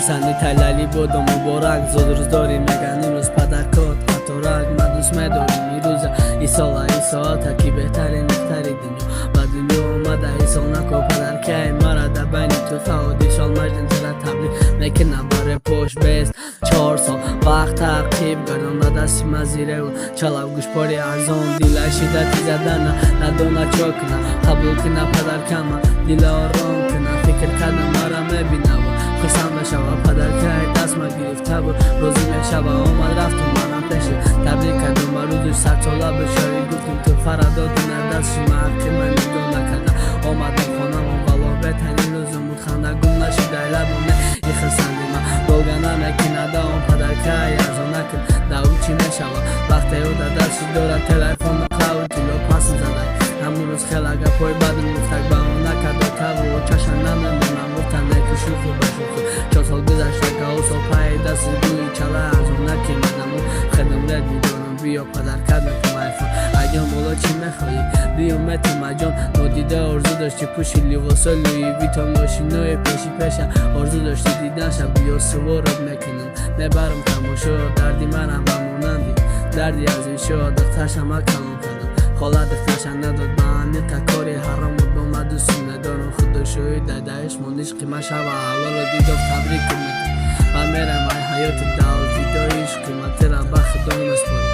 خرسندی تلالی بود و مبارک زود روز داری میگن این روز پدرکات قطارک من دوست میداریم این روز ای سال ای ساعت کی بهترین نختری دنیا و دنیا اومده ای سال نکو پدر که مرا در بین تو فهودی شال مجدن تره تبریک میکنم باره پشت بیست 4 سال وقت تعقیب گردم ندستی مزیره و چلاو گوش پاری ارزان دیل شدتی زدن ندونه چو کنه قبول کنه پدر کمه دیل آرام کنه فکر کردم مرا میبینه و خرسند بشه و پدر که دست ما گرفته بود روزی میشه و آمد رفت و منم پیشی تبریک کردم و روزش سر چالا بشاری گفتیم تو فرادادی ندستی محقی من نگاه نکرده آمدم خانم و والا بهترین روزم بود خنده گم نشده لبونه ای خرسندی من روگنه نکنده آن پدر که ارزان نکن داو چی میشه و وقتی او در دستی داره تلفن قول تیلو پس زده همون روز خیلی اگه پای بدن مفتک با اون نکرده که و چشم نمیمونم گفتن نکو شوخو بشوخو 4 سال گذشته که او سال پای دستی دوی چله ارزان نکنم و خدم رد میدونم بیا پدر کردم که مایفان اگه مولا چی میخوایی بیا متی مجان نادیده آرزو داشتی پوشی لیواسا لوی ویتا ماشینای پیشی پیشه آرزو داشتی دیدن شب بیا سوارت میکنم نبرم تماشا دردی منم بمونندی دردی از این شا دخترشم کلام کردم خاله دخترشم نداد به همین کاری حرام بود با مدوسی ندارم خدا شوی دادهش مانیش قیمه شب حالا رو دیدم تبریک میکنم من میرم ای حیات دل دیدایش قیمتی را به خدا مسپارم